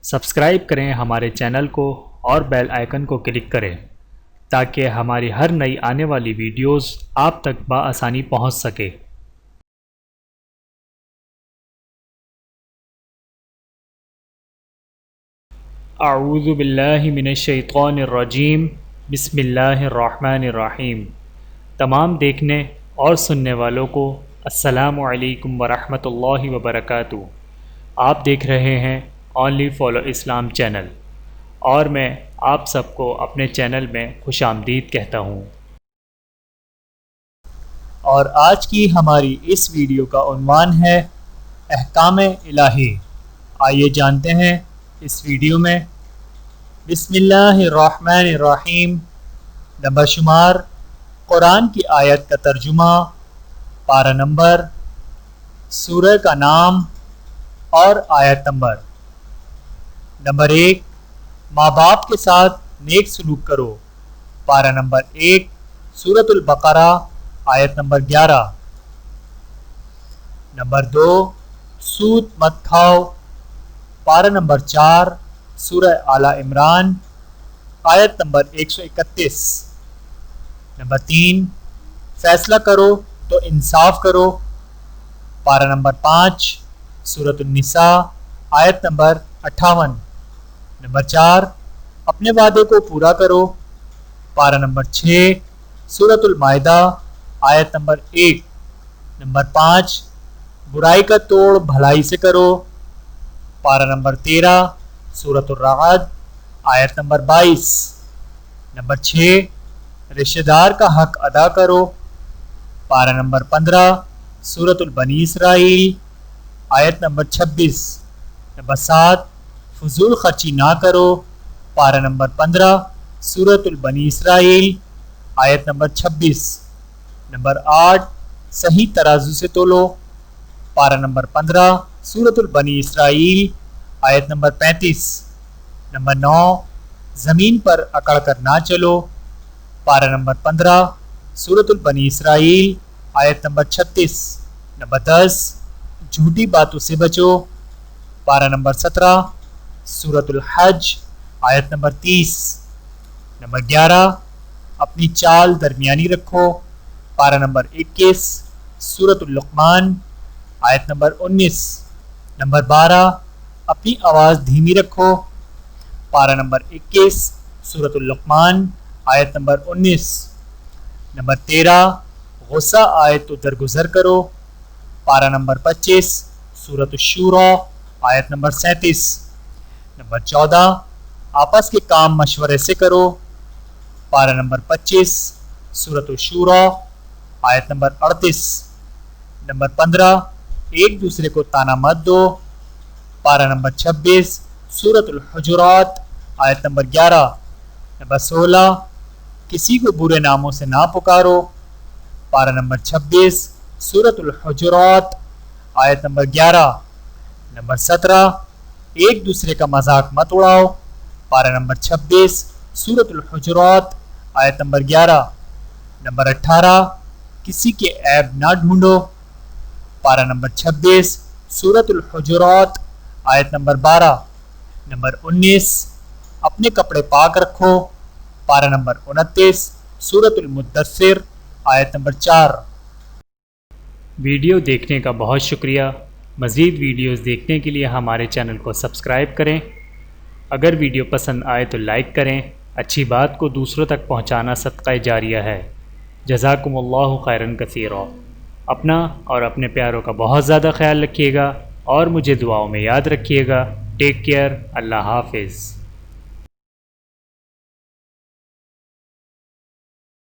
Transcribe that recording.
Subscribe کریں ہمارے channel کو اور بیل آئیکن کو کلک کریں تاکہ ہماری ہر نئی آنے والی ویڈیوز آپ تک بآسانی پہنچ سکے۔ اعوذ باللہ من الشیطان الرجیم، بسم اللہ الرحمن الرحیم۔ تمام دیکھنے اور سننے والوں کو السلام علیکم ورحمۃ اللہ وبرکاتہ۔ آپ دیکھ رہے ہیں اونلی فالو اسلام چینل، اور میں آپ سب کو اپنے چینل میں خوش آمدید کہتا ہوں۔ اور آج کی ہماری اس ویڈیو کا عنوان ہے احکام الہی۔ آئیے جانتے ہیں اس ویڈیو میں۔ بسم اللہ الرحمن الرحیم۔ نمبر شمار، قرآن کی آیت کا ترجمہ، پارہ نمبر، سورہ کا نام اور آیت نمبر۔ نمبر 1، ماں باپ کے ساتھ نیک سلوک کرو، پارہ نمبر 1، سورۃ البقرہ، آیت نمبر 11۔ نمبر 2، سود مت کھاؤ، پارہ نمبر 4، سورہ آل عمران، آیت نمبر 131۔ نمبر 3، فیصلہ کرو تو انصاف کرو، پارہ نمبر 5، سورۃ النساء، آیت نمبر 58۔ نمبر 4، اپنے وعدے کو پورا کرو، پارہ نمبر 6، سورۃ المائدہ، آیت نمبر 1۔ نمبر 5، برائی کا توڑ بھلائی سے کرو، پارہ نمبر 13، سورۃ الرعد، آیت نمبر 22۔ نمبر 6، رشتہ دار کا حق ادا کرو، پارہ نمبر 15، سورۃ البنی اسرائیل، آیت نمبر 26۔ نمبر 7، فضول خرچی نہ کرو، پارہ نمبر 15، سورۃ البنی اسرائیل، آیت نمبر 26۔ نمبر 8، صحیح ترازو سے تولو، پارہ نمبر 15، سورۃ البنی اسرائیل، آیت نمبر 35۔ نمبر 9، زمین پر اکڑ کر نہ چلو، پارہ نمبر 15، سورۃ البنی اسرائیل، آیت نمبر 36۔ نمبر 10، جھوٹی باتوں سے بچو، پارہ نمبر 17، سورۃ الحج، آیت نمبر 30۔ نمبر 11، اپنی چال درمیانی رکھو، پارہ نمبر 21، سورۃ اللقمان، آیت نمبر 19۔ نمبر 12، اپنی آواز دھیمی رکھو، پارہ نمبر 21، سورۃ اللقمان، آیت نمبر 19۔ نمبر 13، غصہ آئے تو درگزر کرو، پارہ نمبر 25، سورۃ الشورى، آیت نمبر 37۔ نمبر 14، آپس کے کام مشورے سے کرو، پارہ نمبر 25، سورۃ الشورى، آیت نمبر 38۔ نمبر 15، ایک دوسرے کو طعنہ مت دو، پارہ نمبر 26، سورۃ الحجرات، آیت نمبر 11۔ نمبر 16، کسی کو برے ناموں سے نہ پکارو، پارہ نمبر 26، سورۃ الحجرات، آیت نمبر 11۔ نمبر 17، ایک دوسرے کا مذاق مت اڑاؤ، پارہ نمبر 26، سورۃ الحجرات، آیت نمبر 11۔ نمبر 18، کسی کے عیب نہ ڈھونڈو، پارہ نمبر 26، سورۃ الحجرات، آیت نمبر 12۔ نمبر 19، اپنے کپڑے پاک رکھو، پارہ نمبر 29، سورۃ المدثر، آیت نمبر 4۔ ویڈیو دیکھنے کا بہت شکریہ۔ مزید ویڈیوز دیکھنے کے لیے ہمارے چینل کو سبسکرائب کریں۔ اگر ویڈیو پسند آئے تو لائک کریں۔ اچھی بات کو دوسروں تک پہنچانا صدقہ جاریہ ہے۔ جزاکم اللہ خیرا کثیرا۔ اپنا اور اپنے پیاروں کا بہت زیادہ خیال رکھیے گا اور مجھے دعاؤں میں یاد رکھیے گا۔ Take care. اللہ حافظ۔